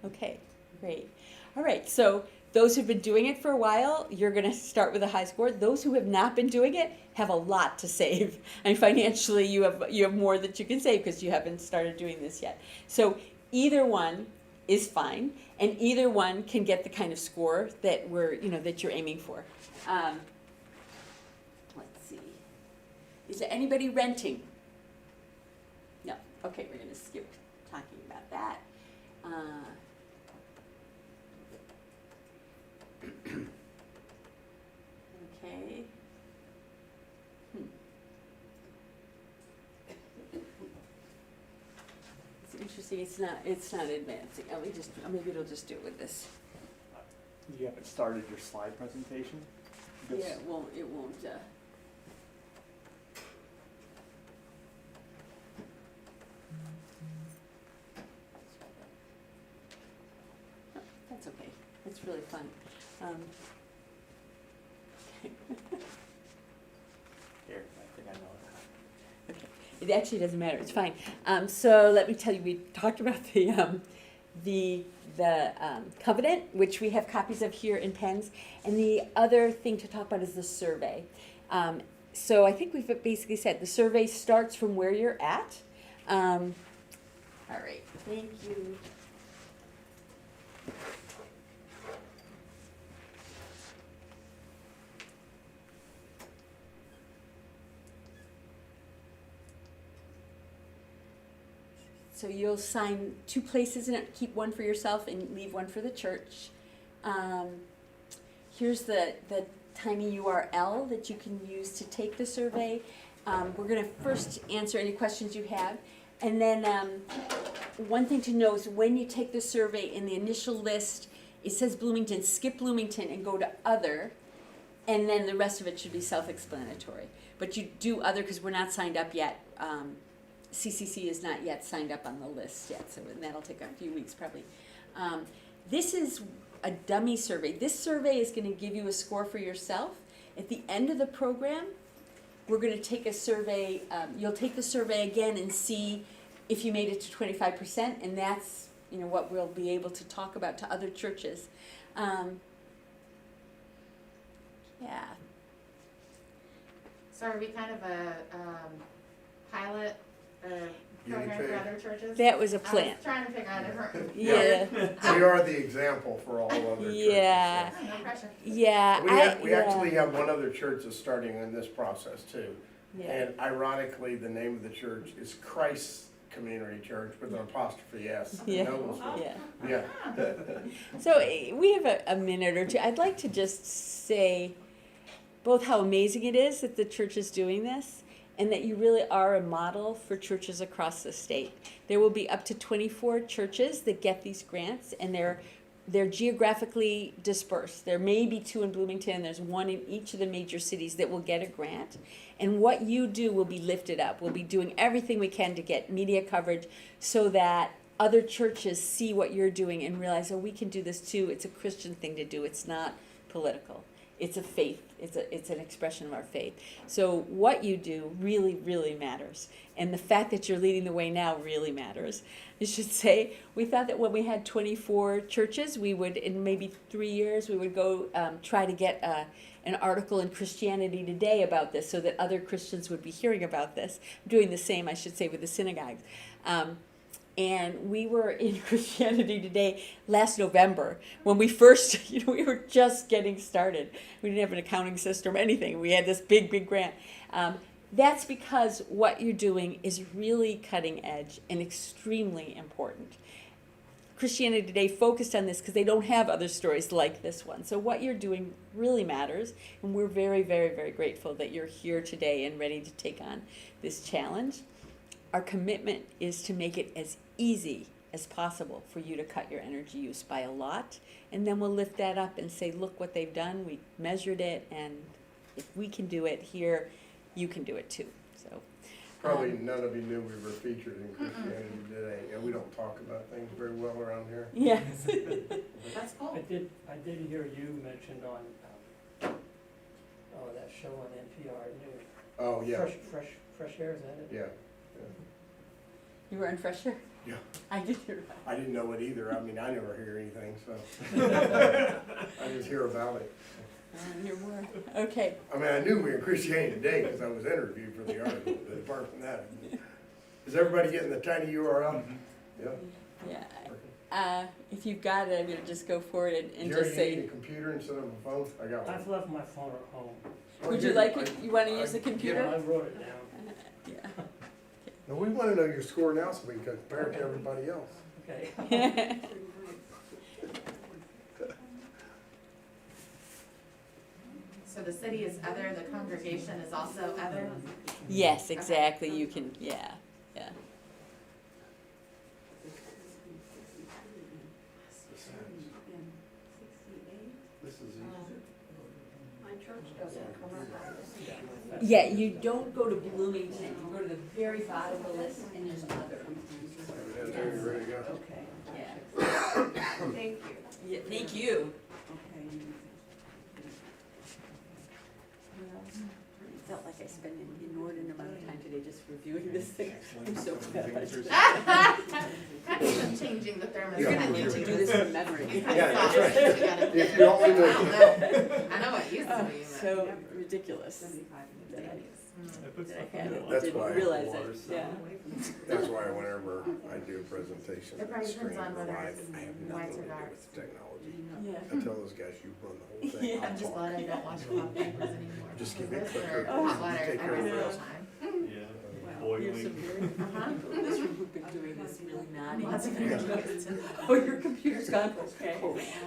Okay, great. All right, so those who've been doing it for a while, you're going to start with a high score. Those who have not been doing it have a lot to save. And financially, you have more that you can save because you haven't started doing this yet. So either one is fine, and either one can get the kind of score that that you're aiming for. Let's see. Is there anybody renting? No. Okay, we're going to skip talking about that. Okay. It's interesting. It's not advancing. Maybe it'll just do it with this. You haven't started your slide presentation? Yeah, it won't. That's okay. It's really fun. Here, I think I know it. Okay. It actually doesn't matter. It's fine. So let me tell you, we talked about the the covenant, which we have copies of here in pens, and the other thing to talk about is the survey. So I think we've basically said the survey starts from where you're at. All right, thank you. So you'll sign 2 places in it, keep one for yourself and leave one for the church. Here's the tiny URL that you can use to take the survey. We're going to first answer any questions you have. And then one thing to know is when you take the survey in the initial list, it says Bloomington, skip Bloomington and go to other. And then the rest of it should be self-explanatory. But you do other because we're not signed up yet. CCC is not yet signed up on the list yet, so that'll take a few weeks probably. This is a dummy survey. This survey is going to give you a score for yourself. At the end of the program, we're going to take a survey. You'll take the survey again and see if you made it to 25%, and that's what we'll be able to talk about to other churches. Yeah. So are we kind of a pilot program for other churches? That was a I plan. was trying to figure out different. Yeah. We are the example for all other churches. Yeah. No pressure. Yeah. We actually have one other church that's starting in this process too. Yeah. And ironically, the name of the church is Christ Community Church with an apostrophe S. Yeah. Noblesville. Yeah. Yeah. So we have a minute or two. I'd like to just say both how amazing it is that the church is doing this and that you really are a model for churches across the state. There will be up to 24 churches that get these grants, and they're geographically dispersed. There may be 2 in Bloomington. There's 1 in each of the major cities that will get a grant. And what you do will be lifted up. We'll be doing everything we can to get media coverage so that other churches see what you're doing and realize, oh, we can do this too. It's a Christian thing to do. It's not political. It's a faith. It's an expression of our faith. So what you do really, really matters. And the fact that you're leading the way now really matters. I should say, we thought that when we had 24 churches, we would, in maybe 3 years, we would go try to get an article in Christianity Today about this so that other Christians would be hearing about this. I'm doing the same, I should say, with the synagogues. And we were in Christianity Today last November when we first, we were just getting started. We didn't have an accounting system or anything. We had this big grant. That's because what you're doing is really cutting edge and extremely important. Christianity Today focused on this because they don't have other stories like this one. So what you're doing really matters, and we're very, very, very grateful that you're here today and ready to take on this challenge. Our commitment is to make it as easy as possible for you to cut your energy use by a lot, and then we'll lift that up and say, look what they've done. We measured it, and if we can do it here, you can do it too. So Probably none of you knew we were featured in Christianity Today, and we don't talk about things very well around here. yes. That's cool. I did hear you mentioned on, that show on NPR, Oh, yeah, Fresh Air, is that it? yeah. You were on Fresh Air? Yeah. I did hear that. I didn't know it either. I mean, I never hear anything, so. I just hear about it. Hear more. Okay. I mean, I knew we were in Christianity Today because I was interviewed for the article, but apart from that. Is everybody getting the tiny URL? Yeah. Yeah. If you've got it, I'm going to just go forward and Jerry, just you need say, a computer instead of a phone? I got one. I've left my phone at home. would you like it? You want to use the I computer? wrote it down. Yeah. No, we want to know your score now so we can compare it to everybody else. Okay. So the city is other, the congregation is also other? Yes, exactly. You can, yeah. This is easy. My church doesn't come up on this. Yeah, you don't go to Bloomington. You go to the very bottom of the list, and there's other. There, you ready to go? Okay, Yeah. thank you. Yeah, thank you. Felt like I spent an inordinate amount of time today just reviewing this thing. I'm so bad. Kind of been changing the thermostat. You're gonna need to do this from memory. Yeah, that's right. If If you want me to- I know what it used to be, but. So ridiculous. That I had it, That's didn't why- realize it, yeah. That's why whenever I do a presentation, It I probably screen depends on live, whether I have it's nothing whites to or do darks. with the technology. Yeah. I tell those guys, you run the whole thing, Yeah. I'll I'm just talk. glad I don't watch hot papers anymore. Just give me a Those clicker. are hot water You take care every of single it. time. Yeah. You have some very, Uh-huh. people in this room who've been doing this really nodding. Lots of energy. Oh, your computer's gone, okay.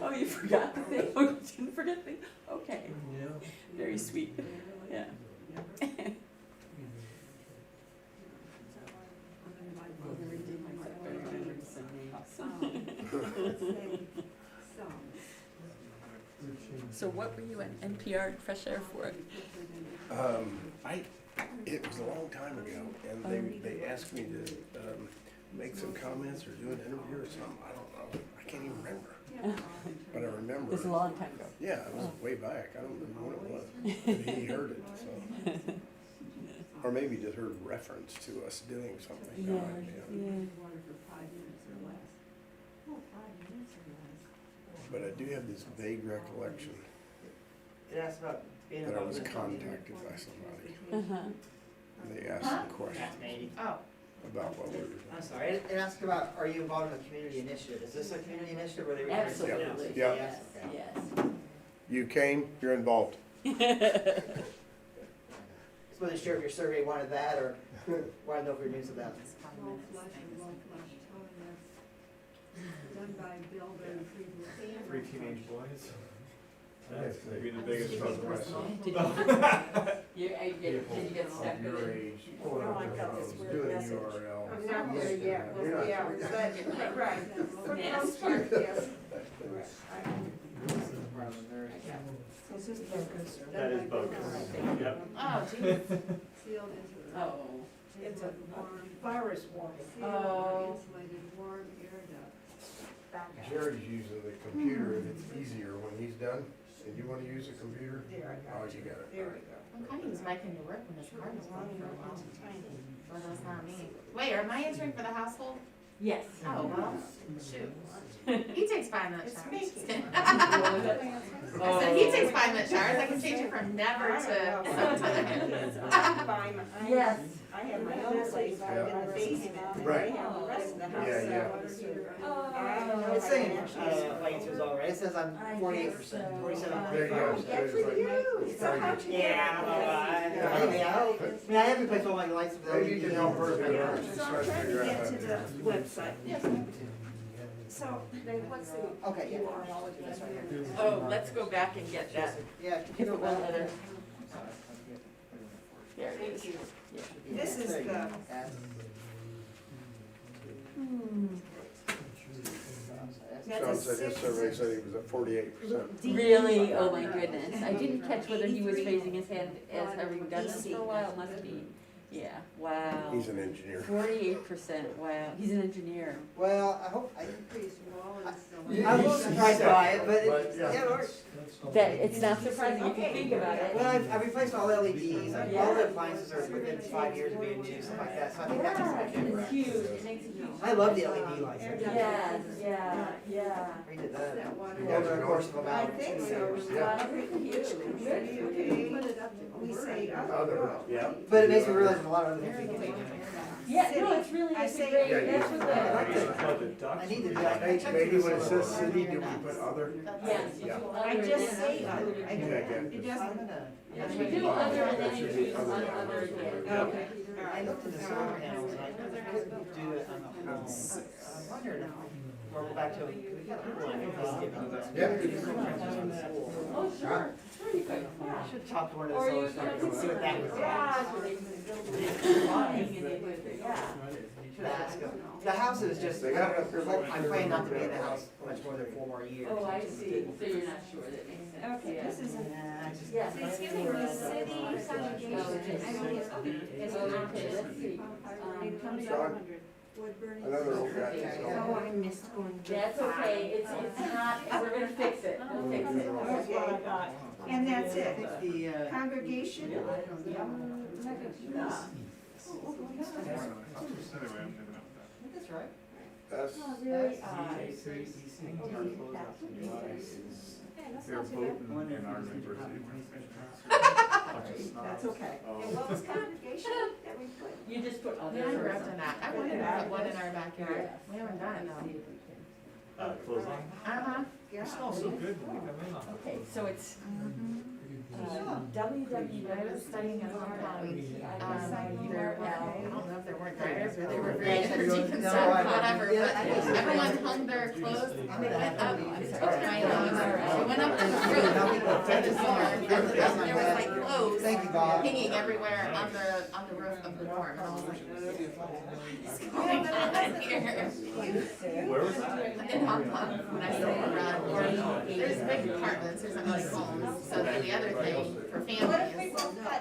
Oh, you forgot the thing, oh, you didn't forget the thing, okay. Very sweet, yeah. So what were you on NPR Fresh Air for? It was a long time ago, and they asked me to, make some comments or do an interview or something, I don't know, I can't even remember. But I remember. It was a long time ago. Yeah, it was way back, I don't remember when it was, but he heard it, so. Or maybe just heard reference to us doing something. No idea. But I do have this vague recollection It asks about being that I involved was in the community. contacted by somebody, Uh-huh. and they asked some questions Oh, about what we were doing. I'm sorry, it asks about, are you involved in a community initiative? Is this a community initiative or they refer to it? Absolutely, Yeah. yes, Okay. yes. You came, you're involved. Just wasn't sure if your survey wanted that or wanted to know if we were doing something else. it's 5 minutes. Done by Bill and Three teenage boys. That's gonna be the biggest surprise. Did you get stuck with it? Oh, I got this weird doing message. URL. I'm not there yet, You're not yeah, there. but, right, for the Yes. most part, yes. That is bogus. Yep. Oh, geez. Sealed into the. Oh. It's a virus warning. Oh. Insulated warm air duct. Jared's using the computer and it's easier when he's done. And you wanna use the computer? There, I Oh, got you you. got it. There we go. I'm kind of used Mike into work when his car was running for a while. Tiny. But that's not me. Wait, am I answering for the household? Yes. Oh, well, shoot. He takes 5-minute It's showers. making. I said, he takes 5-minute showers. I can change it from never to sometimes. Yes. I have my own place out in the basement, and Right. they have the rest of the house. Yeah, yeah. I don't know It's if I saying, can actually- my answer's all right. It says I'm 48%, 47. There you go. That's with you, so how'd you get Yeah, it? I mean, I have replaced all my lights with Maybe you can help her get Yeah, her. She's so trying I'm to trying to figure out how get to to do the it. website. Yes. So, then what's the Okay, yeah. URL address right here? Oh, let's go back and get that. Yeah. If it was other. There it is. Thank you. Yeah. This is the, Sean said his survey said he was at 48%. Really? Oh my goodness. I didn't catch whether he was raising his hand as having done this for a while. Must be. Yeah. Wow. He's an engineer. 48%. Wow. He's an engineer. Well, I hope, Increased wall I'm installation. a little surprised by it, but it, yeah. yeah, it works. That it's not surprising if you think about it. Well, I replaced all LEDs, all the appliances are within 5 years of being new, stuff like that, so I think that makes a big It's difference. huge. It makes a huge. I love the LED lights. Yes. Yeah. Yeah. Redid that That water. over the course of I about think 2 so. years. Yeah. Put it up to. We say Other, other. yeah. But it makes me realize a lot of other things we can do. Yeah. No, it's really I it's a say- great. Yeah, That's you- what I like the. this. I need to do that. Hey, maybe when it says city, do we put other? Yes. Yeah. I just say other, I Yeah, don't, yeah. it doesn't. Yes, we do other and then you choose on other again. Okay, all I right. looked at the solar panels and I couldn't do it on the home. I wondered if we'll go back to, we got a pool, I think, Oh, sure. Sure you could. I should talk to one of the Or solar you stars can and see what that was like. garage where they can build a line and they would, yeah. Should ask them. The house is just, I'm planning not to be in the house much more than 4 more years. Oh, I see. So you're not sure that makes sense. Okay, Yeah. this is a. Nah, I just. Yes. Excuse me, the city congregation, I don't get. Okay, let's see. It comes Sean? up. Wood burning. Another old guy. Oh, I missed going. to That's okay. It's not, we're gonna fix it. We'll fix it. Okay, and that's it. I think the, Congregation, Anyway, I'm giving up that. That's right. That's, Really, They're voting in our university. That's okay. And what was congregation that we put? You just put on Yeah, I there. grew up in that. I wanted to put one in our backyard. We haven't done it though. Clothesline? Uh-huh. It smells so good when you come in on it. Okay, so it's I was studying at home I don't know if there weren't writers or they were very energy concerned, whatever, but everyone hung their clothes, they went up, they went up to the roof of the dorm, and there was like clothes hanging everywhere on the roof of the dorm, and I was like, what's going on here? Where was that? In Hong Kong, when I stayed around, there's big apartments, there's not like homes, so then the other thing for families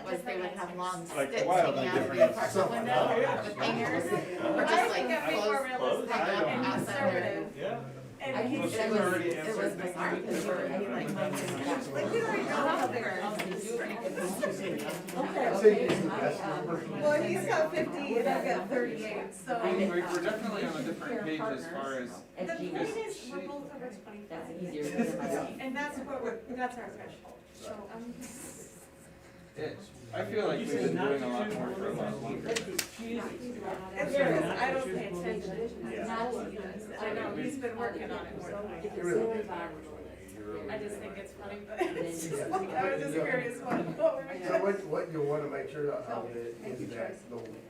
was they would have long sticks wildly hanging out of the apartment window with hangers, or just like clothes hung up outside their. Yeah. And It he's, was bizarre, because you were like, like, we don't even know how big our house is. I'd say he's the best number. Well, he's got 50 and I've got 38, so. We're definitely on a different page as far as. The point is, we're both over 25. And that's that's our threshold, so I'm just. I feel like we've been doing a lot more for a lot longer. It's because I don't pay attention. I know, he's been working on it more than I have. You really did. I just think it's funny, but it's just like, I was just curious what we're So what you'll wanna make sure of it is that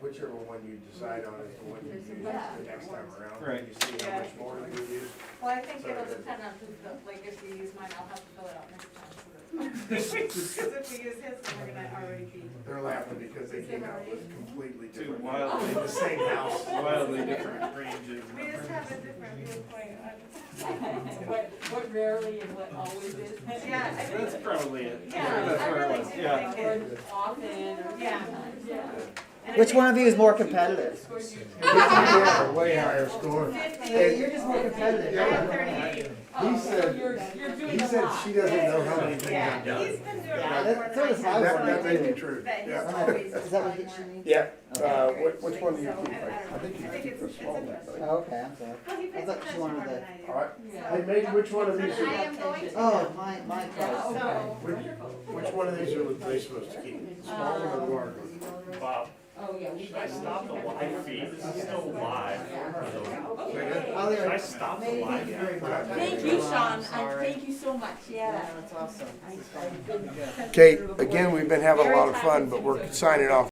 whichever one you decide on is the one you use the next time around. Right. You see how much more you use. Well, I think it'll depend on who, like, if we use mine, I'll have to fill it out next time, so that. Because if we use his, then we're gonna already be. They're laughing because they came out with completely Two different. wildly, In the same house. wildly different ranges. We just have a different viewpoint on. What rarely and what always is. Yeah, I That's think, probably it. yeah, That's I where it really was, do yeah. think it. Often, or Yeah. yeah. And I Which think one of you is more competitive? Yeah, a way higher score. 50. Hey, you're just more competitive. I have 38. He said, You're doing he a said lot. she doesn't know how many things Yeah, I've done. he's been doing a Yeah, lot that- more so than does I my have. That, one. that may be true, That he's yeah. always. Is that what done you more. need? Yeah, Okay. which one do you So, keep? I I think you keep the it's small one. interesting. Oh, okay, I'm sorry. Well, he pays I thought she attention wanted more the- than I do. Alright, Yeah. hey Meg, which one of these I are, am going to. Oh, my class. So, which one of these are they supposed to keep? The small one or the large one? Bob, Oh, yeah. should I stop the live feed? This is still live. Oh, Should there. I stop the live feed? Thank you, Sean, thank you so much, yeah. That's awesome. Kate, again, we've been having a lot of fun, but we're signing off.